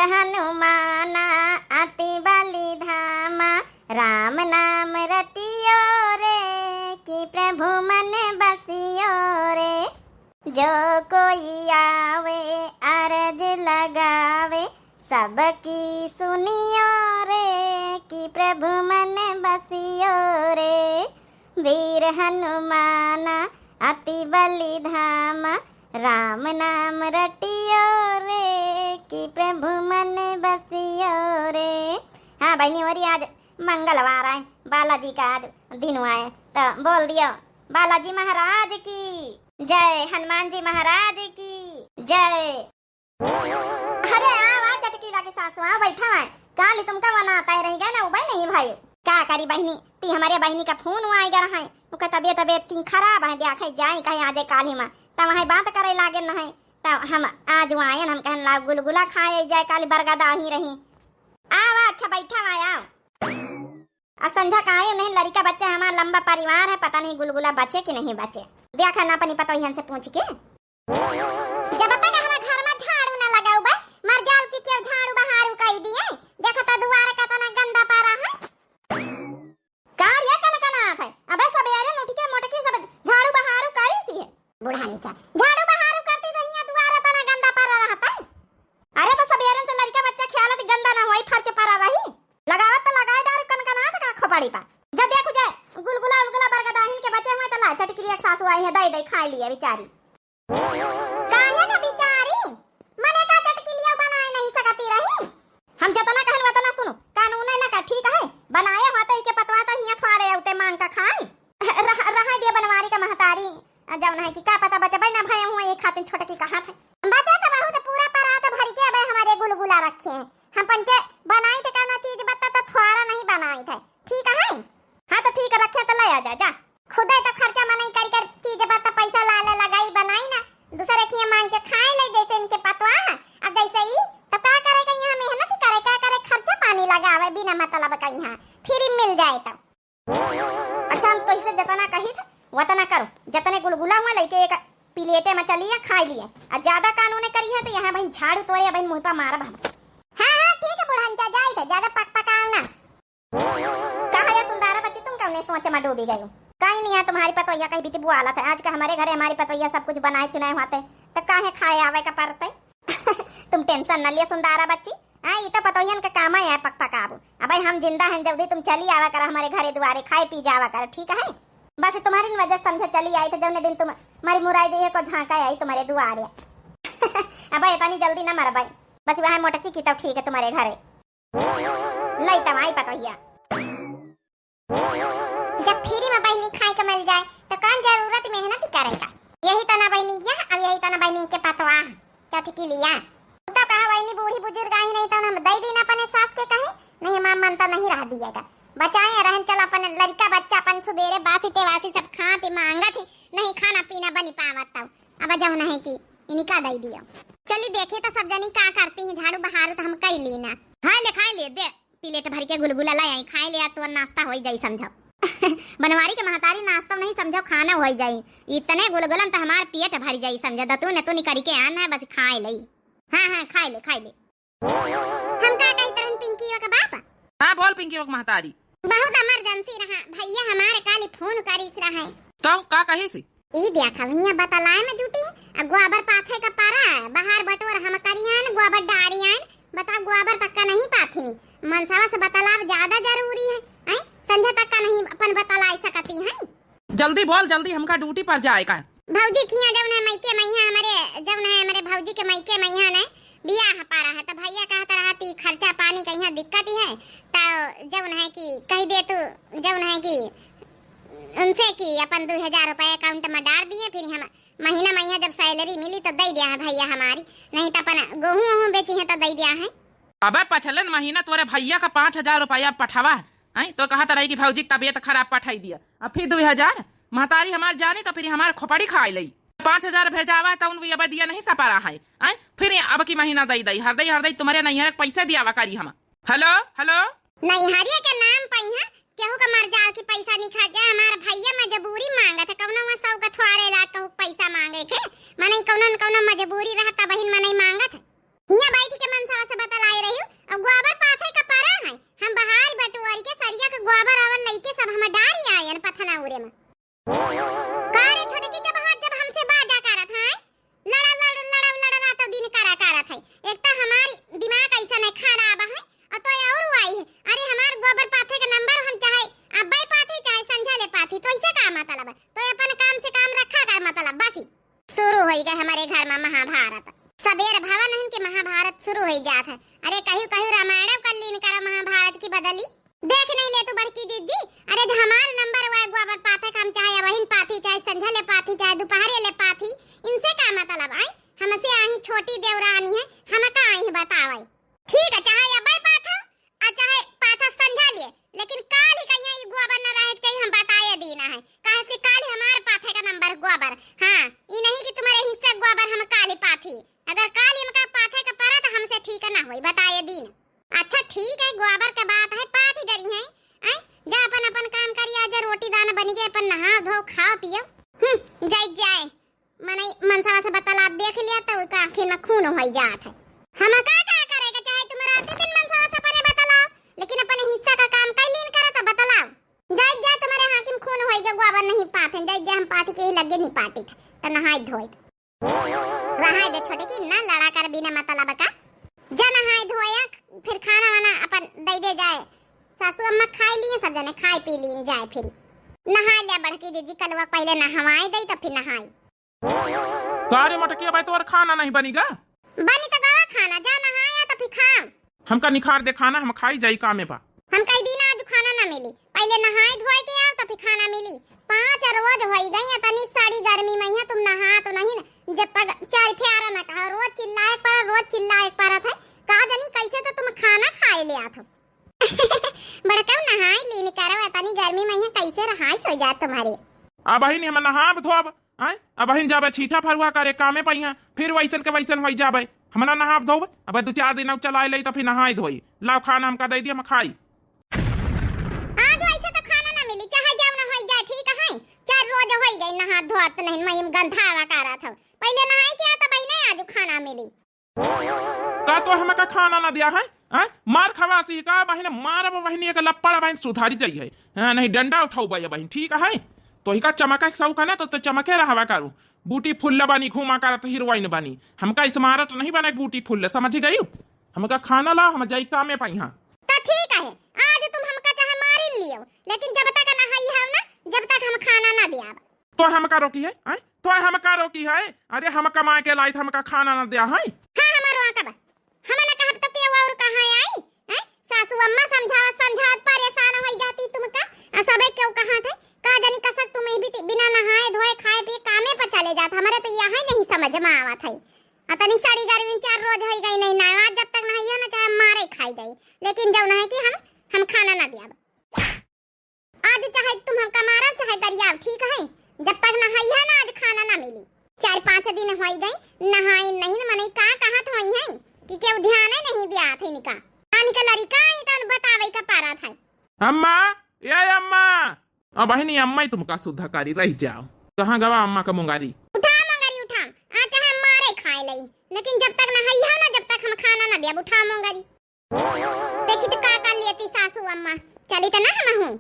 हनुमाना अति बलि धामा, राम नाम रटियो रे कि प्रभु मन बसियो रे। जो कोई आवे अरज लगावे, सबकी सुनियो रे कि प्रभु मन बसियो रे। वीर हनुमाना अति बलि धामा, राम नाम रटियो रे कि प्रभु मन बसियो रे। हाँ बहनी और आज मंगलवार है, बालाजी का आज दिन आए तो बोल दियो बालाजी महाराज की जय, हनुमान जी महाराज की जय। अरे आ चटकी लागे सासू आ बैठा है, काली तुमका बनाता रही गए ना भाई नहीं भाई का करी बहनी ती हमारे बहनी का फोन आए गर है उनका तबियत ती खराब है देखा जाए कहीं आजे काली में तब वहाँ बात करे लागे न है तब हम आज आए हम कहन ला गुलगुला खाए जाए काली बरगदा ही रही। आवा अच्छा बैठा आया संझा का आए नहीं लड़का बच्चा हमारा लंबा परिवार है, पता नहीं गुलगुला बचे कि नहीं बचे देखा ना अपनी पता से पूछ के। जब तक हमारा घर में झाड़ू ना लगाऊ बा मर जाल की क्यों झाड़ू बहारू कही दिए देखा तो दुआरे का तना गंदा पारा है कार्य कना है। अबे सब यार नोटिके मोटके सब झाड़ू बहारू करी सी है बुढ़ानी चा झाड़ू बहारू करती तो यहाँ दुआरे तना गंदा पारा रहता है। अरे तो सब यार से लड़का बच्चा ख्याल गंदा ना होई फर्च पारा रही लगावत तो लगाए डार कना था का खोपड़ी पा जब देखो जाए गुलगुला उलगुला बरगदाहिन के बचे हुए तो ला चटकी एक सासू आई है दई दई खा लिया बेचारी कान्या का बेचारी मने का चटकी लिया बनाए नहीं सकती रही। हम जतना कहन वतना सुनो कानून है ना का ठीक है बनाए होते ही के पतवा तो हिया थोड़े उते मांग का खाए रहा दिया बनवारी का महतारी जब नहीं कि का पता बचा ना भय हुए एक खातिर छोटकी कहा थे बचा तो बहुत पूरा परात भर के अबे हमारे गुलगुला रखे हैं हम पंचे बनाई थे काना चीज बता तो थोड़ा नहीं बनाई थे ठीक है। हाँ तो ठीक रखे तो ले आ जा खुदा तो खर्चा मनाई कर चीज बता पैसा लाले लगाई बनाई ना दूसरे की मांग के खाए ले जैसे इनके पतवा अब जैसे ही तो क्या करेगा यहाँ मेहनत करे क्या करे खर्चा पानी लगावे बिना मतलब का यहाँ फ्री मिल जाए तब। अच्छा हम तो इसे जतना कही था वतना करो जतने गुलगुला हुआ लेके एक प्लेटे में चलिए खा लिए और ज्यादा कानून करी है तो यहाँ भाई झाड़ू तोड़े भाई मुँह पर मार भाई। हाँ ठीक है बुढ़ानचा जाए थे ज्यादा पक पकाओ ना कहा या सुंदरा बच्ची तुम कौन सोच में डूबी गई कहीं नहीं है तुम्हारी पतोया कहीं बीती बुआ था आज का हमारे घरे हमारी पतोया सब कुछ बनाए चुनाए होते तो काहे खाए आवे का पड़ते तुम टेंशन न लिया सुंदरा बच्ची हाँ ये तो पतोयन का काम है पक पकाबू अब भाई हम जिंदा हैं जल्दी तुम चली आवा कर हमारे घरे दुआरे खाए पी जावा कर ठीक है। बस तुम्हारी वजह समझे चली आई तो जब दिन तुम हमारी मुराई दे को झांका आई तुम्हारे दुआरे अब इतनी जल्दी ना मर भाई बस वहाँ मोटकी की तो ठीक है तुम्हारे घरे नहीं तमाई पतोया जब फ्री में बहनी खाए को मिल जाए तो कौन जरूरत मेहनत करेगा यही तना बहनी अब यही तना बहनी के पतवा चटकी लिया तो कहा बहनी बूढ़ी बुजुर्ग आई नहीं तो हम दे देना अपने सास के कहे नहीं मां मन तो नहीं रह दिएगा बचाए रहन चल अपन लड़का बच्चा अपन सुबेरे बासी तेवासी सब खाते मांगा थी नहीं खाना पीना बनी पावत अब जब नहीं की इनका दे दियो चली देखे तो सब जनी का करती है झाड़ू बहारू तो हम कई लेना हाँ ले खाए ले दे प्लेट भर के गुलगुला लाई खाए ले तो नाश्ता हो जाई समझो बनवारी के महतारी नाश्ता नहीं समझो खाना हो जाई इतने गुलगुलन तो हमार पेट भर जाई समझो दतू ने तो निकरी के आना है बस खाए ले। हाँ खाए ले हम का कही तरन पिंकी का बाप हाँ बोल पिंकी का महतारी बहुत इमरजेंसी रहा भैया हमारे काली फोन करिस रहा है तो का कही सी ई देखा भैया बतलाए में जुटी गोबर पाथे का पारा बाहर बटोर हम करियान गोबर डारियान बता गोबर तक का नहीं पाथी मनसावा से बतलाव ज्यादा जरूरी है संध्या तक का नहीं अपन बतला सकती है जल्दी बोल जल्दी हमका ड्यूटी पर जाएगा भौजी खिया जब ना मैके मैया हमारे भौजी के मैके मैया ने बियाह पा रहा है तो भैया कहता रहती खर्चा पानी का यहाँ दिक्कत ही है तो जब है कि कह दे तू जब है कि उनसे कि अपन 2000 रुपए अकाउंट में डाल दिए फिर हम महीना जब सैलरी मिली तो दे दिया है भैया हमारी नहीं तो अपन गेहूं बेची है तो दे दिया है। अबे पछलन महीना तोरे भैया का 5000 रुपया पठावा है तो कहा रही कि भौजी तबियत खराब पठाई दिया अब फिर 2000 महतारी हमार जानी तो फिर हमारे खोपड़ी खा ली 5000 भेजावा तो उन अब दिया नहीं सपा रहा है फिर अब की महीना दई हरदई तुम्हारे नैहर पैसे दिया करी हम हेलो नैहरिया के नाम पहिया केहू का मर जाल की पैसा नहीं खा जा हमारा भैया मजबूरी मांगा था कौनो में 100 का थोड़े ला कहू पैसा मांगे के मने कौनो मजबूरी रहता बहिन मने मांगा था हिया बैठ के मनसा से बतलाए शुरू हो जात है। अरे कहीं कहीं रामायण कर लीन कर महाभारत की बदली देख नहीं ले तू बड़की दीदी। अरे जो हमार नंबर हुआ गोबर पाथे हम चाहे वहीन पाथी चाहे संझा ले पाथी चाहे दोपहर ले पाथी, इनसे क्या मतलब आई? हमसे आई छोटी देवरानी है, हम का आई बतावे। ठीक है चाहे अबे पाथा आ चाहे पाथा संझा लिए, लेकिन काल ही कहीं ये गोबर न रहे चाहिए, हम बताए देना है काहे कि काल हमारे पाथे का नंबर गोबर। हां ये नहीं कि तुम्हारे हिस्से गोबर हम काली पाथी, अगर काल हम का पाथे का परा तो हमसे ठीक ना होई, बताए दिन। अच्छा ठीक है गोबर के बात है, पाथी डरी है हैं? जा अपन अपन काम करिया, जा रोटी दाना बनी गए, अपन नहा धो खाओ पियो जाए जाए मने मनसा से बतला देख लिया तो का आंखें में खून हो जात है। हम का करेगा चाहे तुम रात दिन मनसा से परे बतलाओ, लेकिन अपने हिस्सा का काम कर लीन करा तो बतलाओ। जाए जाए तुम्हारे हाकिम खून होएगा गोबर नहीं पाथे, जाए जाए हम पाथी के ही लगे नहीं पाटी था तो नहाई धोई रहा दे छोटे की ना लड़ा कर बिना मतलब का जा नहाई धोया, फिर खाना वाना अपन दे दे जाए। सासू अम्मा खाई लिए, सब जने खाई पी लीन जाए, फिर नहा लिया बड़की दीदी कलवा पहले नहवाई दई तो फिर नहाई। सारे मटकिया भाई तो और खाना नहीं बनीगा? बनी तो गवा खाना, जा नहाया तो फिर खाओ। हमका निखार दे खाना, हम खाई जाई कामे बा। हम कई दिन आज खाना ना मिली, पहले नहाई धोई के आओ तो फिर खाना मिली। 5 रोज होई गई तनी साड़ी गर्मी में है, तुम नहा तो नहीं ना, जब तक चाय फेरा ना कहा रोज चिल्लाए पर था का जानी कैसे तो तुम खाना खाए ले आथो। बड़का नहाई लीन करवा तनी गर्मी में है, कैसे रहाई सो जात तुम्हारे। अब ही हम नहाब धोब आए, अब ही जाबे छीठा फरुआ करे कामे पहिया, फिर वैसन के वैसन होई जाबे। हमरा नहाब धोब अब 2-4 दिन चलाए ले तो फिर नहाई धोई लाओ खाना हमका दे दिया, हम खाई। आज वैसे तो खाना ना मिली, चाहे जाओ ना होई जाए ठीक है। 4 रोज होई गई नहा धोत नहीं, मैं गंधावा करा था पहले नहाई के आता भाई नहीं आज खाना मिली। का तो हमका खाना ना दिया है हैं? मार खवासी का बहिन मारब बहिनी एक लपड़ बहिन सुधारी जाइए हैं, नहीं डंडा उठाऊ बहिन ठीक है। तो ही का चमका सौ का ना तो चमके रहवा करू, बूटी फुल्ल बानी घुमा कर तो हीरोइन बानी, हमका स्मारत नहीं बने बूटी फुल्ल, समझ गई? हमका खाना ला हम जाई काम में पहिया। तो ठीक है आज तुम हमका चाहे मारिन लियो, लेकिन जब तक नहाई है ना जब तक हम खाना ना दिया तो हमका रोकी है हैं? तो हमका रोकी है? अरे हम कमा के लाई हमका खाना ना दिया है। हां हमारो आका बा हम ना कहब तो के और कहां आई हैं? सासू अम्मा समझावत परेशान हो जाती तुमका सबे क्यों कहां थे का जानी कसक तुम्हें भी बिना नहाए धोए खाए पिए कामे पर चले जात, हमारे तो यह नहीं समझ में आवत है। अतनी साड़ी गर्मी 4 रोज हो गई नहीं नहा, जब तक नहीं है ना चाहे मारे खाई जाए, लेकिन जब नहीं कि हम खाना ना दिया आज चाहे तुम हमका मारो चाहे गरियाओ ठीक है, जब तक नहाई है ना आज खाना ना मिली। 4-5 दिन हो गई नहाई नहीं मने का कहत होई है कि केहू ध्यान नहीं दिया थे निका आनी का लड़का ही तो बतावे का पारा था। अम्मा ये अम्मा अब बहिनी अम्मा ही तुमका सुधाकारी रह जाओ, कहाँ गवा अम्मा का मुंगारी? उठा मुंगारी उठा आज चाहे मारे खाए लई, लेकिन जब तक नहाई है ना जब तक हम खाना ना दिया उठा मुंगारी। देखी तो का कर लेती सासू अम्मा चली तो ना हम हूं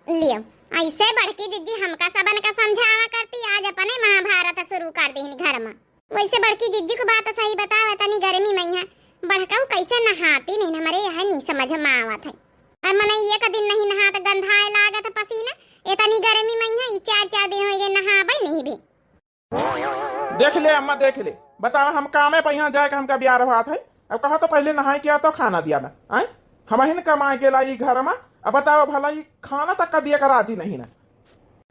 लियो ऐसे बड़की दीदी हमका सबन का समझावा करती, आज अपने महाभारत शुरू कर दी घर में। वैसे बड़की दीदी को बात सही बतावे तनी गर्मी में है बड़काऊ कैसे नहाती नहीं हमारे यह नहीं समझ में आवत है। और मने एक दिन नहीं नहा तो गंधाए लागत पसीना, इतनी गर्मी में है 4 दिन हो गए नहाबे नहीं भी। देख ले अम्मा देख ले, बताओ हम कामे पहिया जाए के हमका ब्याह हुआ था, अब कहा तो पहले नहाए किया तो खाना दिया ना आए, हम ही कमाए के लाई घर में, अब बताओ भला ये खाना तक का दिया कर राजी नहीं ना।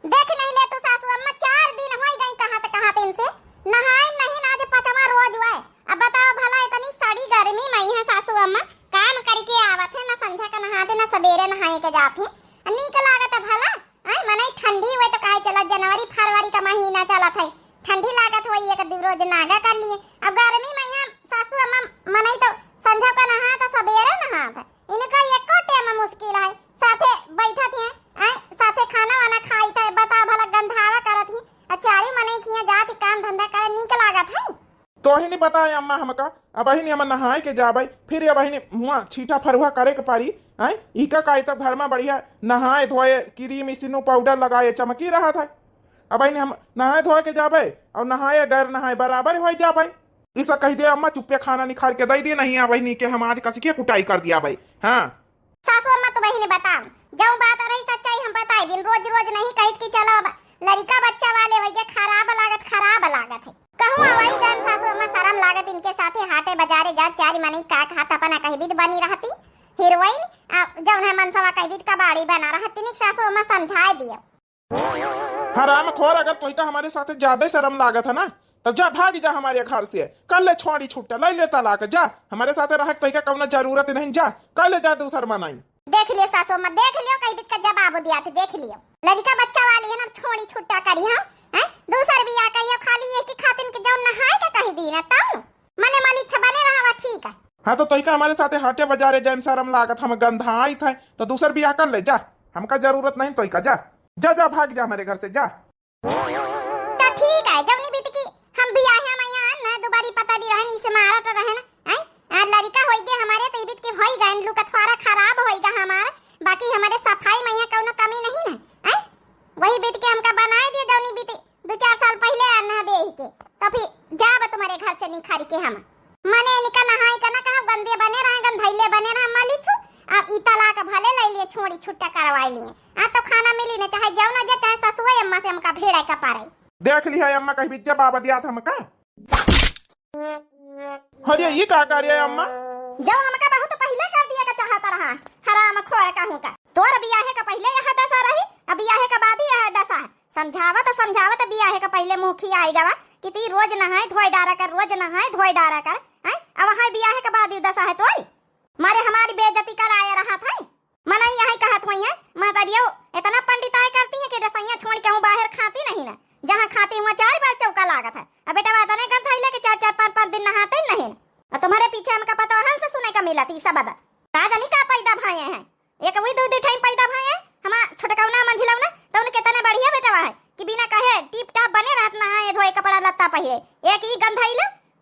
देख नहीं ले तो सासू अम्मा 4 दिन हो गई कहां तो इनसे नहाए नहीं ना, आज 5वां रोज हुआ है। अब बताओ भला इतनी साड़ी गर्मी में है सासू अम्मा काम करके आवत है ना, संझा का नहाते ना सवेरे नहाए के जाते नीक लागत भला आई मने ठंडी हुए तो काहे चला जनवरी फरवरी का महीना चला था ठंडी लागत हुई एक दो रोज नागा कर लिए। अब गर्मी में है सासू अम्मा मने तो संझा का नहा तो सवेरे नहात इनका एको टाइम मुश्किल है, साथे बैठत है आई साथे खाना वाना खाई थे, बता भला गंधावा करत ही अचारी मने किया जात काम धंधा करे नीक लागत है। तो ही नहीं बताए अम्मा हमका, अब ही हम नहाए के जाबे फिर अब ही मुआ छीठा फरुआ करे के पारी आई इका काई तक घर में बढ़िया नहाए धोए क्रीम सिनू पाउडर लगाए चमकी रहा था। अब ही हम नहाए धोए के जाबे और नहाए गैर नहाए बराबर हो जाबे, इसा कह दे अम्मा चुप्पे खाना निखार के दे दिए नहीं अब ही के हम आज कस के कुटाई कर दिया भाई। हाँ सासू अम्मा तो बहने बताओ जाऊं बात रही सच्चाई हम बताई दिन रोज रोज नहीं कहित कि चलो लड़का बच्चा वाले वही खराब लागत है। कहूँ आवाई जान सासू अम्मा शरम लागत इनके साथे हाटे बाजारे जा चारी मनी का खात अपना कहबीत बनी रहती हीरोइन जौन है मनसवा कहबीत का बाड़ी बना रहती निक सासू अम्मा समझाए दियो। हराम खोर, अगर कोई हमारे साथ ज्यादा शर्म लागत है ना तब जा भाग जा हमारे घर से, कर ले छोड़ी छुट्टा ले ले तलाक, जा हमारे साथ रह तो कौन जरूरत नहीं, जा कर ले जा दूसर मनाई। देख लियो सासू अम्मा, देख लियो कहबीत का जवाब दिया थे, देख लियो लड़का बच्चा वाली है ना छोड़ी छुट्टा करी हम हैं दूसर बिया कहियो खाली एक ही खातिन के जौन नहाए के कही दी ना तब मने मन इच्छा बने रहा ठीक है। हाँ तो तोइका हमारे साथ हाटे बाजारे जैम शर्म लागत, हम गंधा आई थे तो दूसर बिया कर ले, जा हमका जरूरत नहीं तोइका, जा जा जा भाग जा हमारे घर से, जा। तो ठीक है जब नहीं बीत की हम भी आए हम यहाँ ना दोबारी पता दी रहन इसे मारा तो रहे ना हैं लड़का होई गए हमारे तो बीत के होई गए लुका थोड़ा खराब होईगा हमारा, बाकी हमारे सफाई में यहाँ कोनो कमी नहीं ना हैं वही बीत के हमका बनाए दिए जौनी बीत 2-4 साल पहले आना बेही के तो फिर जाब तुम्हारे घर से निखारी के हम मने निका नहाई का ना कहा गंदे बने रहा गंधैले बने रहा माली छु अब ई तलाक भले ले लिए छोड़ी छुट्टा करवाई लिए आ तो खाना मिली ना चाहे जाओ ना जे चाहे ससुए अम्मा से हमका भेड़ा का पारे देख ली है अम्मा कहीं विद्या बाबा दिया था हमका। अरे ये क्या कर रही है अम्मा? जो हमका बहुत पहले कर दिया का चाहता रहा हराम खोर कहूं का तोर बियाहे का पहले यह दशा रही अब बियाहे का बाद ही यह दशा है। समझावत बियाहे का पहले मुखी आएगा कि ती रोज नहाए धोई डारा कर रोज नहाए धोई डारा कर हैं अब हाय बियाहे का बाद ही दशा है तोरी मारे हमारी बेइज्जती कराया रहा था मना यही कहत हुई है मातारियो इतना पंडिताई करती है कि रसैया छोड़ के हूं बाहर खाती नहीं ना जहां खाती हुआ 4 बार चौका लागत है अब बेटा बात नहीं करता ले के 4-5 दिन नहाते नहीं और तुम्हारे पीछे हमका पता हन से सुने का मिला थी सब बदल राजा नहीं का पैदा भाई हैं एक वही 2 टाइम पैदा भाई हैं हम छोटकौना मंझिलौना तो उनके तने बढ़िया बेटा है कि बिना कहे टिप टाप बने रहत नहाए धोए कपड़ा लत्ता पहिरे एक ही गंधाइल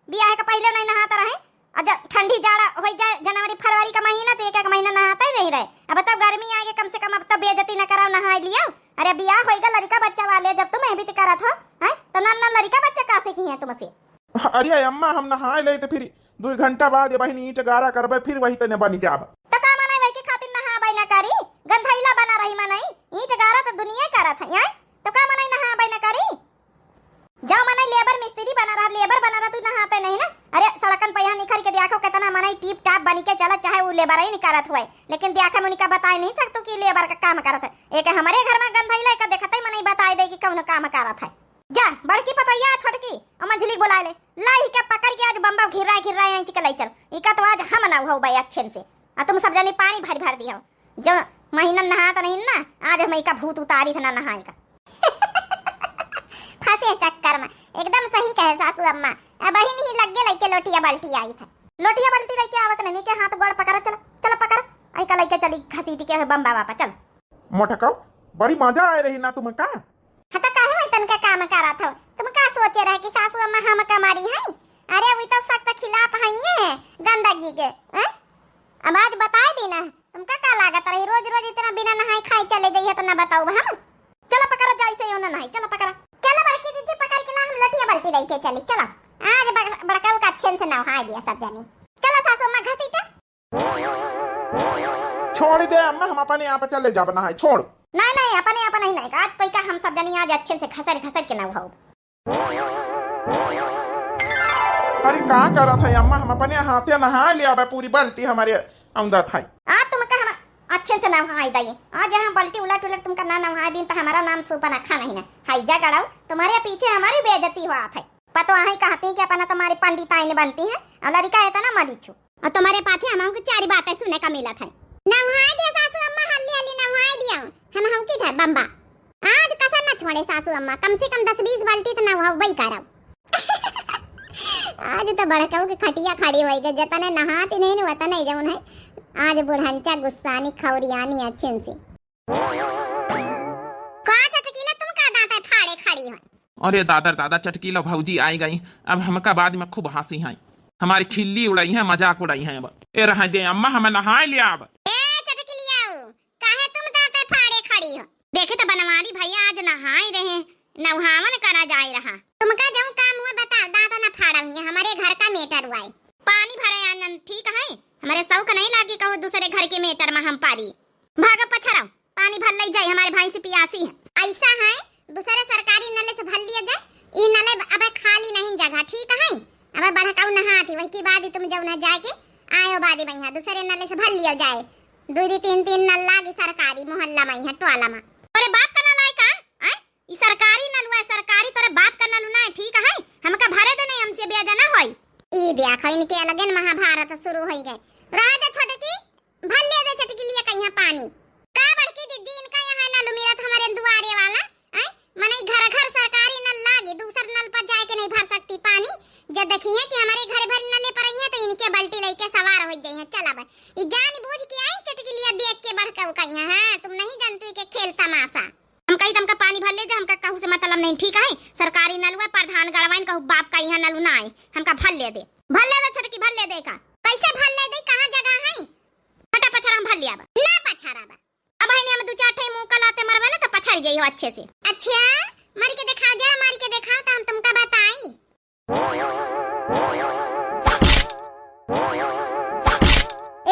बियाह का पहले नहीं नहाता रहे और जब ठंडी जाड़ा हो जाए जनवरी फरवरी का महीना तो एक महीना नहाता ही नहीं रहे अब तब गर्मी आएगी कम से कम अब तब बेइज्जती न कराओ नहा लिया अरे बियाह होएगा लड़का बच्चा वाले जब तुम भी तो करा था हैं तो ना लड़का बच्चा का सीखी है तुमसे। अरे अम्मा हम नहाए ले तो फिर 2 घंटा बाद ये बहन ईंट गारा करबे फिर वही तने बनी जाब तो का मनाई वही के खातिर नहाबे न करी गंधैला बना रही मनाई ईंट गारा तो दुनिया करा था हैं तो का मनाई नहाबे न करी जाओ मनाई लेबर मिस्त्री बना रहा तू नहाते नहीं ना अरे सड़कन पे यहाँ निखर के देखो कितना मनाई टिप टाप बनी के चला चाहे वो लेबर ही निकारत हुए लेकिन देखा मुनि का बताई नहीं सकतो कि लेबर का काम करत है एक हमारे घर में गंधैला का देखते मनाई बताई दे कि कौन काम करत है जा बड़की पतैया छोटकी और मंझली बुला ले लाई के पकड़ के आज बम्बा घिर रहा है इंच के लाई चल इका तो आज हम ना हो भाई अच्छे से आ तुम सब जानी पानी भर भर दिया जो महीना नहाता नहीं ना आज हम इका भूत उतारी था ना नहाएगा फंसे चक्कर में एकदम सही कहे सासू अम्मा अब ही नहीं लग गए लइके लोटिया बाल्टी आई था लोटिया बाल्टी लेके आवत नहीं के हाथ गोड़ पकड़ चल पकड़ आई का लइके चली घसीटी के बम्बा वापस चल मोटकौ बड़ी मजा आ रही ना तुम का हता काहे मैं तन का काम करा था तुम का सोचे रहे कि सासू अम्मा हम कमारी है अरे वो तो सख्त खिलाफ है गंदगी के हैं अब आज बता दी ना तुमका का लागत रही रोज इतना बिना नहाए खाए चले जाइए तो ना बताओ हम चलो पकड़ जाई से ना नहाई चलो पकड़ चलो बड़की दीदी पकड़ के ना हम लोटिया बाल्टी लेके चली चलो आज बड़काऊ का अच्छे से नहा दिया सब जानी चलो सासू अम्मा घसीटा छोड़ दे अम्मा हम अपने यहाँ पे चले जा बना है छोड़ नहीं अपने नहीं आज तो क्या हम सब जानी आज अच्छे से खसर के नहाओ अरे कहाँ करा था अम्मा हम अपने हाथे नहा लिया पूरी बाल्टी हमारे अंदर था आज तुमका हम अच्छे से नहाई दाई आज यहाँ बाल्टी उलट तुमका ना नहा दिन तो हमारा नाम सुपन अखा नहीं ना हाई जा गड़ाओ तुम्हारे पीछे हमारी बेइज्जती हुआ था पतो आई कहती कि अपना तुम्हारी पंडिताई ने बनती है और लड़का है ना मरी छू और तुम्हारे पाछे हमको 4 बातें सुनने का मिला था नहाई दिया सासू अम्मा हल्ली नहाई दिया हम की था बम्बा आज कसर न छोड़े सासू अम्मा कम से कम 10-20 बाल्टी तो नहाओ वही कराओ आज तो बड़काऊ की खटिया खड़ी होई गई जतने नहाती नहीं वतने नहीं जौन है आज बुढ़ंचा गुस्सानी खौरियानी अच्छे से का चटकीला तुम का दांत फाड़े खड़ी हो अरे दादा चटकीला भौजी आई गई अब हमका बाद में खूब हंसी है हमारी खिल्ली उड़ाई है मजाक उड़ाई है अब ए रह दे अम्मा हम नहाए लिया अब ए चटकीलियाओ काहे तुम दांत फाड़े खड़ी हो देखे तो बनवारी भैया आज नहाए रहे नहावन करा जाए रहा तुमका जो काम हुआ बताओ दांत ना फाड़ा हुई हमारे घर का मेटर हुआ पानी भरे आनंद ठीक है हमारे शौक नहीं लागी कहो दूसरे घर के मेटर में हम पारी भाग पछराओ पानी भर ले जाए हमारे भाई से पियासी है ऐसा है दूसरे सरकारी नले से भर लिया जाए ई नले अब खाली नहीं जगह नयो बादी में दूसरे नल से भर लिया जाए। 2-3 नल लागी सरकारी मोहल्ला में टोला में। तोरे बाप का नल है का? हैं? ई सरकारी नल हुआ, सरकारी तोरे बाप का नल ना है, ठीक है? हमका भरे दे नहीं, हमसे बेजा ना होई। ई देखो इनके अलग महाभारत शुरू हो गए। रह दे छोटे की भर ले दे चटकी लिए कहीं पानी। का बड़की दीदी इनका यहाँ नल मेरा हमारे दुआरे वाला हैं? मने घर घर सरकारी नल लागे, दूसर नल पर जाए के नहीं भर सकती पानी। जब देखिए कि हमारे घर भर नले पर आई है तो इनके बाल्टी लेके सवार हो गई है। चला भाई ये जान बूझ के आई चटकी लिया देख के बढ़ के कहीं है। हां तुम नहीं जानती के खेल तमाशा। हम कहीं तुमका पानी भर ले दे, हमका कहू से मतलब नहीं, ठीक है? सरकारी नल हुआ प्रधान गड़वाइन कहू बाप का यहाँ नल ना है, हमका भर ले दे। भर ले दे छोटकी, भर ले दे का। कैसे भर ले दे? कहां जगह है? फटा पछारा हम भर लिया बा ना पछारा बा। अब है हम 2-4 ठे मुंह कलाते मरबे ना तो पछाड़ जाई हो अच्छे से। अच्छा मार के दिखाओ, जरा मार के दिखाओ तो हम तुमका बताई।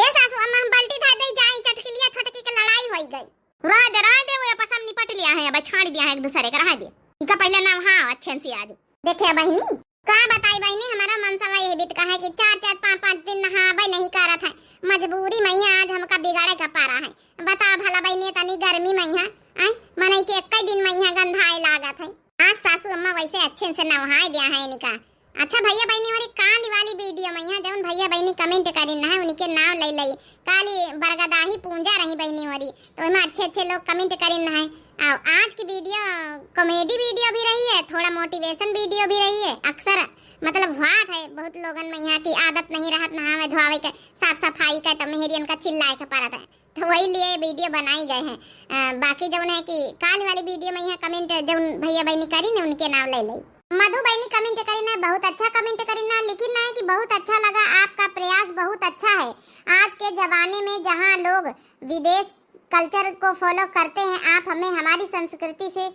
ए सासू अम्मा हम बाल्टी धा दे जाई, चटकी लिया छोटकी के लड़ाई होई गई। रह दे वो आपस में निपट लिया है, अब छाड़ दिया है एक दूसरे का। रह दे इनका पहले नाम। हां अच्छे से आज देखिए बहनी का बताई बहनी, हमारा मन सवा ये बीत का है कि 4-4 5-5 दिन नहाबे नहीं करत है। मजबूरी में आज हमका बिगाड़े का पारा है। बता भला बहनी तनी गर्मी में है मने के एक दिन में यहाँ गंधाए लागत है। आज सासू अम्मा वैसे अच्छे से नहाए दिया है इनका। अच्छा भैया बहनी वाली काली वाली वीडियो में यहाँ जौन भैया बहनी कमेंट करी ना है उनके नाम ले लई काली बरगदाही पूंजा रही बहनी वाली, तो इसमें अच्छे लोग कमेंट करी ना है। आज की वीडियो कॉमेडी वीडियो भी रही है, थोड़ा मोटिवेशन वीडियो भी रही है। अक्सर मतलब बात है बहुत लोगन में यहाँ की आदत नहीं रहत नहावे धोवे के, साफ सफाई का, तो मेहरियन का चिल्लाए के पड़ता है, तो वही लिए वीडियो बनाई गए हैं। बाकी जौन है कि काल वाली वीडियो में यहाँ कमेंट जौन भैया बहनी करी ना उनके नाम ले ली। मधु बहनी कमेंट करी ना, बहुत अच्छा कमेंट करी ना, लेकिन ना है कि बहुत अच्छा लगा, आपका प्रयास बहुत अच्छा है। आज के जमाने में जहाँ लोग विदेश कल्चर को फॉलो करते हैं, आप हमें हमारी संस्कृति से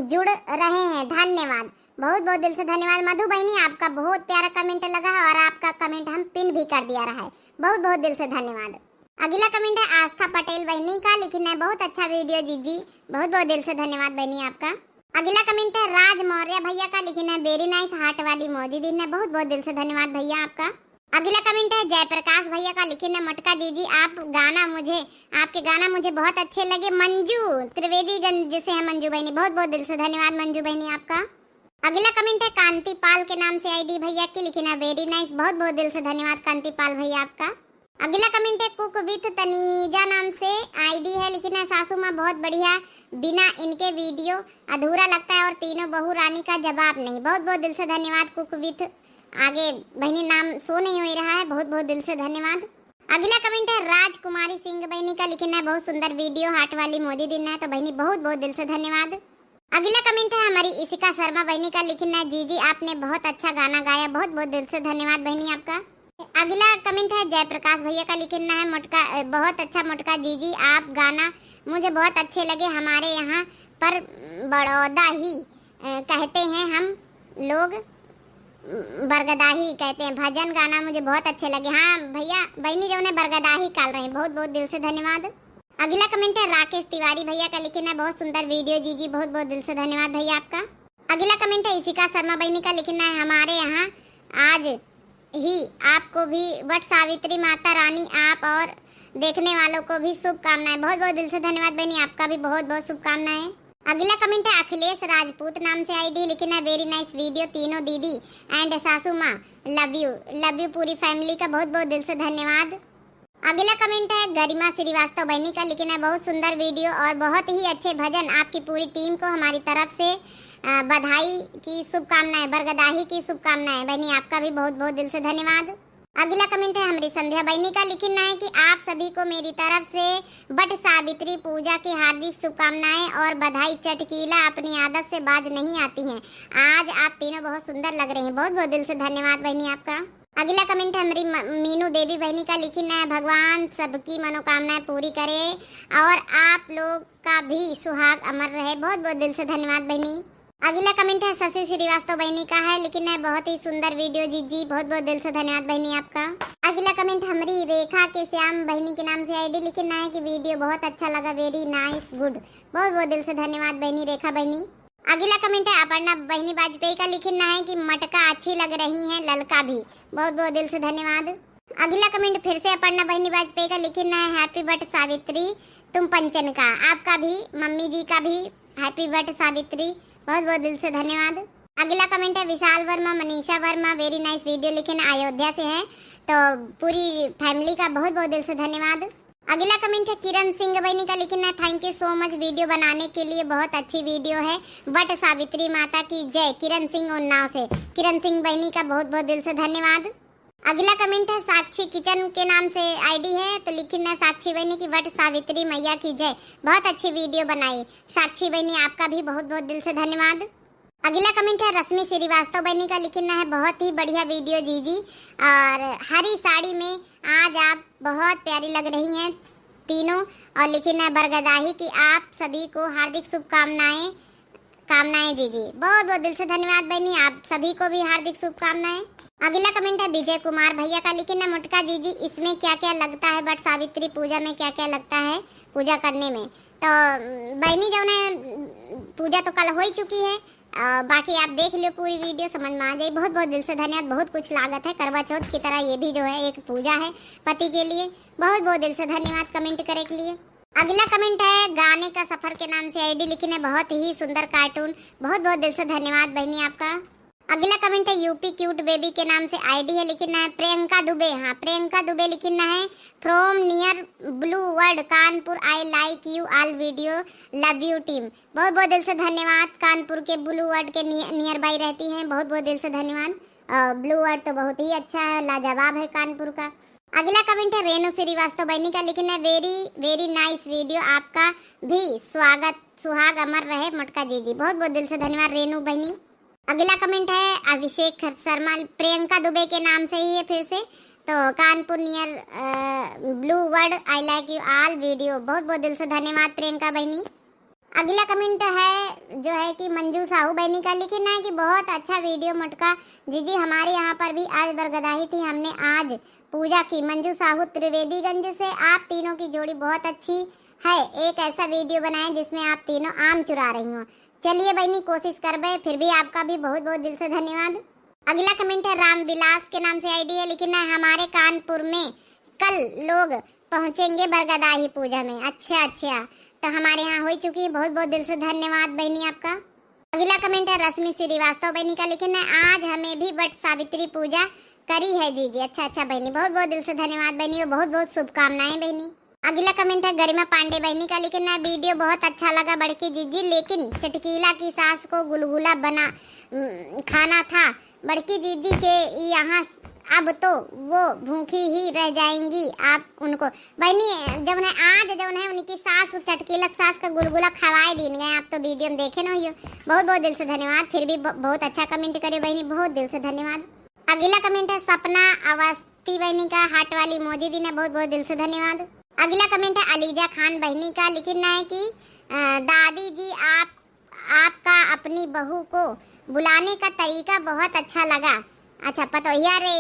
जुड़ रहे हैं। धन्यवाद, बहुत बहुत दिल से धन्यवाद मधु बहनी, आपका बहुत प्यारा कमेंट लगा है और आपका कमेंट हम पिन भी कर दिया रहा है। बहुत बहुत दिल से धन्यवाद। अगला कमेंट है आस्था पटेल बहनी का, लिखना है बहुत अच्छा वीडियो जीजी, बहुत बहुत दिल से धन्यवाद बहनी आपका। अगला कमेंट है राज मौर्य भैया का, लिखना है वेरी नाइस हार्ट वाली मौजी दिन है, बहुत बहुत दिल से धन्यवाद भैया आपका। अगला कमेंट है जयप्रकाश भैया का, लिखना है मटका जीजी आपके गाना मुझे बहुत अच्छे लगे। मंजू त्रिवेदीगंज से है मंजू बहनी, बहुत बहुत दिल से धन्यवाद मंजू बहनी आपका। अगला कमेंट है कांति पाल के नाम से आईडी भैया की, लिखना है वेरी नाइस, बहुत बहुत दिल से धन्यवाद कांति पाल भैया आपका। अगला कमेंट है कुक विथ तनीजा नाम से आईडी है, लिखना है सासू माँ बहुत बढ़िया, बिना इनके वीडियो अधूरा लगता है और तीनों बहू रानी का जवाब नहीं, बहुत बहुत दिल से धन्यवाद कुक विथ। आगे बहनी नाम शो नहीं हो रहा है, बहुत बहुत दिल से धन्यवाद। अगला कमेंट है राजकुमारी सिंह बहनी का, लिखना है बहुत सुंदर वीडियो हार्ट वाली मोदी दिन है, तो बहनी बहुत बहुत दिल से धन्यवाद। अगला कमेंट है हमारी इशिका शर्मा बहनी का, लिखना है जीजी आपने बहुत अच्छा गाना गाया, बहुत बहुत दिल से धन्यवाद बहनी आपका। अगला कमेंट है जयप्रकाश भैया का, लिखना है मोटका बहुत अच्छा मोटका जीजी आप गाना मुझे बहुत अच्छे लगे, हमारे यहाँ पर बड़ौदा ही कहते हैं हम लोग, बरगदाही कहते हैं, भजन गाना मुझे बहुत अच्छे लगे। हाँ भैया बहनी जो उन्हें बरगदाही काल रहे हैं, बहुत बहुत दिल से धन्यवाद। अगला कमेंट है राकेश तिवारी भैया का, लिखना है बहुत सुंदर वीडियो जीजी, बहुत बहुत दिल से धन्यवाद भैया आपका। अगला कमेंट है इशिका शर्मा बहनी का, लिखना है हमारे यहाँ आज ही आपको भी वट सावित्री माता रानी आप और देखने वालों को भी शुभकामनाएं, बहुत बहुत दिल से धन्यवाद बहनी आपका भी बहुत बहुत शुभकामनाएं। अगला कमेंट है अखिलेश राजपूत नाम से आईडी, लिखना है वेरी नाइस वीडियो, तीनों दीदी एंड सासू माँ लव यू पूरी फैमिली का, बहुत बहुत दिल से धन्यवाद। अगला कमेंट है गरिमा श्रीवास्तव बहनी का, लिखना है बहुत सुंदर वीडियो और बहुत ही अच्छे भजन, आपकी पूरी टीम को हमारी तरफ से बधाई की शुभकामनाएं, बरगदाही की शुभकामनाएं बहनी आपका भी बहुत बहुत दिल से धन्यवाद। अगला कमेंट है हमारी संध्या बहनी का, लिखना है कि आप सभी को मेरी तरफ से वट सावित्री पूजा की हार्दिक शुभकामनाएं और बधाई। चटकीला अपनी आदत से बाज नहीं आती हैं, आज आप तीनों बहुत सुंदर लग रहे हैं, बहुत बहुत दिल से धन्यवाद बहनी आपका। अगला कमेंट है हमारी मीनू देवी बहनी का, लिखना है भगवान सबकी मनोकामनाएं पूरी करे और आप लोग का भी सुहाग अमर रहे, बहुत बहुत दिल से धन्यवाद बहनी। अगला कमेंट है शशि श्रीवास्तव बहनी का है, लिखना है बहुत ही सुंदर वीडियो जीजी, बहुत बहुत दिल से धन्यवाद बहनी आपका। अगला कमेंट हमारी रेखा के श्याम बहनी के नाम से आईडी, लिखना है कि वीडियो बहुत अच्छा लगा, वेरी नाइस गुड, बहुत बहुत दिल से धन्यवाद बहनी रेखा बहनी। अगला कमेंट है अपर्णा बहनी वाजपेयी का, लिखना है कि मटका अच्छी लग रही है ललका भी, बहुत बहुत दिल से धन्यवाद। अगला कमेंट फिर से अपर्णा बहनी वाजपेयी का लिखना है हैप्पी बर्थडे सावित्री तुम पंचन का। आपका भी, मम्मी जी का भी हैप्पी बर्थडे सावित्री, बहुत बहुत दिल से धन्यवाद। अगला कमेंट है Vishal Verma, Manisha Verma, very nice video लिखना, अयोध्या से है, तो पूरी फैमिली का बहुत बहुत दिल से धन्यवाद। अगला कमेंट है किरण सिंह बहनी का लिखना है thank you so much video बनाने के लिए, बहुत अच्छी वीडियो है, बट सावित्री माता की जय। किरण सिंह उन्नाव से, किरण सिंह बहनी का बहुत बहुत दिल से धन्यवाद। अगला कमेंट है साक्षी किचन के नाम से आईडी है, तो लिखना है साक्षी बहनी की वट सावित्री मैया की जय, बहुत अच्छी वीडियो बनाई। साक्षी बहनी आपका भी बहुत बहुत दिल से धन्यवाद। अगला कमेंट है रश्मि श्रीवास्तव बहनी का लिखना है बहुत ही बढ़िया वीडियो जीजी, और हरी साड़ी में आज आप बहुत प्यारी लग रही हैं तीनों, और लिखना है बरगदाही की आप सभी को हार्दिक शुभकामनाएं जीजी, बहुत बहुत दिल से धन्यवाद बहनी, आप सभी को भी हार्दिक शुभकामनाएं। अगला कमेंट है विजय कुमार भैया का लिखना मुटका जीजी इसमें क्या क्या लगता है, बट सावित्री पूजा में क्या क्या लगता है पूजा करने में। तो बहनी जो है पूजा तो कल हो ही चुकी है, बाकी आप देख लो पूरी वीडियो समझ में आ जाए। बहुत बहुत दिल से धन्यवाद, बहुत कुछ लागत है, करवा चौथ की तरह ये भी जो है एक पूजा है पति के लिए, बहुत बहुत दिल से धन्यवाद कमेंट करे के लिए। अगला कमेंट है गाने का सफर के नाम से आईडी लिखना है बहुत ही सुंदर कार्टून, बहुत बहुत दिल से धन्यवाद बहनी आपका। अगला कमेंट है यूपी क्यूट बेबी के नाम से आईडी है, लिखना है प्रियंका दुबे, हाँ प्रियंका दुबे लिखना है from near Blue World Kanpur, I like you all video, love you team, बहुत बहुत दिल से धन्यवाद। कानपुर के ब्लू वर्ड के नियर बाई रहती हैं, बहुत बहुत दिल से धन्यवाद। ब्लू वर्ड तो बहुत ही अच्छा है, लाजवाब है कानपुर का। अगला कमेंट है रेणु श्रीवास्तव बहनी का लिखना है वेरी वेरी नाइस वीडियो, आपका भी स्वागत, सुहाग अमर रहे मुटका जीजी, बहुत बहुत दिल से धन्यवाद रेणु बहनी। अगला कमेंट है अभिषेक शर्मा, प्रियंका दुबे के नाम से ही है फिर से, तो Kanpur near Blue World, I like you all video, बहुत बहुत दिल से धन्यवाद प्रियंका बहनी। अगला कमेंट है जो है कि मंजू साहू बहनी का लिखना है कि बहुत अच्छा वीडियो मुटका जीजी, हमारे यहाँ पर भी आज बरगदाही थी, हमने आज पूजा की। मंजू साहू त्रिवेदीगंज से, आप तीनों की जोड़ी बहुत अच्छी है, एक ऐसा वीडियो बनाएं जिसमें आप तीनों आम चुरा रही हो। चलिए बहनी कोशिश करबे, फिर भी आपका भी बहुत बहुत दिल से धन्यवाद। अगला कमेंट है राम विलास के नाम से आईडी है, लिखना है हमारे कानपुर में कल लोग पहुंचेंगे बरगदाही पूजा में, अच्छा तो हमारे यहाँ हो चुकी है, बहुत बहुत दिल से धन्यवाद बहनी आपका। अगला कमेंट है रश्मि श्रीवास्तव बहनी का लिखना है आज हमें भी वट सावित्री पूजा करी है जीजी, अच्छा बहनी, बहुत बहुत दिल से धन्यवाद बहनी, और बहुत बहुत शुभकामनाएं बहनी। अगला कमेंट है गरिमा पांडे बहनी का लिखना है वीडियो बहुत अच्छा लगा बड़की जीजी, लेकिन चटकीला की सास को गुलगुला बना खाना था बड़की जीजी के यहाँ, अब तो वो भूखी ही रह जाएंगी, आप उनको बहनी जब है आज जब है उनकी सास चटकीला सास का गुलगुला खवाए दिन गए, आप तो वीडियो में देखे ना हो, बहुत बहुत दिल से धन्यवाद, फिर भी बहुत अच्छा कमेंट करे बहनी, बहुत दिल से धन्यवाद। अगला कमेंट है सपना अवस्थी बहनी का, हार्ट वाली मोदी दी ने, बहुत बहुत दिल से धन्यवाद। अगला कमेंट है अलीजा खान बहनी का, लिखना है कि दादी जी आपका अपनी बहू को बुलाने का तरीका बहुत अच्छा लगा, अच्छा पतोहिया रे,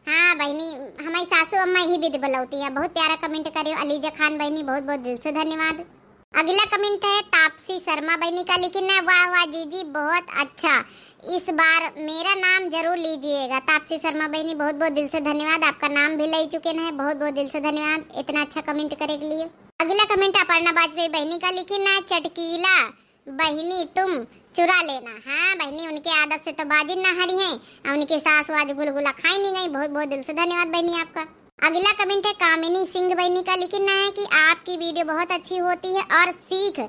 हाँ बहनी हमारी सासू अम्मा ही विधि बुलाती है, बहुत प्यारा कमेंट करियो अलीजा खान बहनी, बहुत बहुत दिल से धन्यवाद। अगला कमेंट है तापसी शर्मा बहनी का, लिखना है वाह वाह जीजी बहुत अच्छा, इस बार मेरा नाम जरूर लीजिएगा। तापसी शर्मा बहनी बहुत बहुत दिल से धन्यवाद, आपका नाम भी ले चुके हैं, बहुत बहुत दिल से धन्यवाद इतना अच्छा कमेंट करने के लिए। अगला कमेंट अपर्णा वाजपेयी बहनी का, लिखना है चटकीला बहनी तुम चुरा लेना, हाँ बहनी उनकी आदत से तो बाजी ना हरी है, उनकी सास आज गुलगुला खाई नहीं गई, बहुत बहुत दिल से धन्यवाद बहनी आपका। अगला कमेंट है कामिनी सिंह बहनी का, लिखना है कि आपकी वीडियो बहुत अच्छी होती है और सीख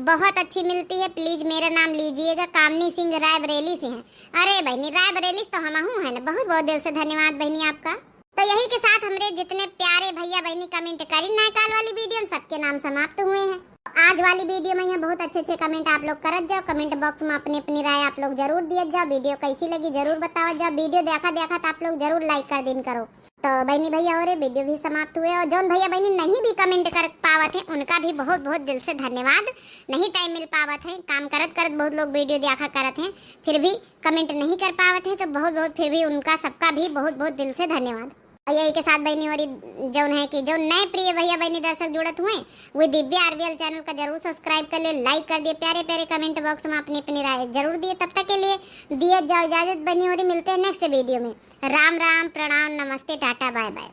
बहुत अच्छी मिलती है, प्लीज मेरा नाम लीजिएगा। कामिनी सिंह रायबरेली से हैं, अरे बहनी रायबरेली तो हम हूँ है ना, बहुत बहुत दिल से धन्यवाद बहनी आपका। तो यही के साथ हमारे जितने प्यारे भैया बहनी कमेंट करी नायकाल वाली वीडियो में सबके नाम समाप्त हुए हैं। आज वाली वीडियो में यहाँ बहुत अच्छे कमेंट आप लोग करत जाओ, कमेंट बॉक्स में अपनी अपनी राय आप लोग जरूर दिए जाओ, वीडियो कैसी लगी जरूर बताओ जाओ, वीडियो देखा तो आप लोग जरूर लाइक कर दिन करो। तो बहनी भैया हो रहे वीडियो भी समाप्त हुए, और जौन भैया बहनी नहीं भी कमेंट कर पावत है उनका भी बहुत बहुत दिल से धन्यवाद, नहीं टाइम मिल पावत है, काम करत बहुत लोग वीडियो देखा करत हैं, फिर भी कमेंट नहीं कर पावत है, तो बहुत बहुत फिर भी उनका सबका भी बहुत बहुत दिल से धन्यवाद। यही के साथ बहनी और जौन है कि जो नए प्रिय भैया बहनी दर्शक जुड़त हुए वो दिव्या आरवीएल चैनल का जरूर सब्सक्राइब कर ले, लाइक कर दिए, प्यारे प्यारे कमेंट बॉक्स में अपनी अपनी राय जरूर दिए। तब तक के लिए दिए जाओ इजाजत बहनी और मिलते हैं नेक्स्ट वीडियो में। राम राम, प्रणाम, नमस्ते, टाटा, बाय बाय।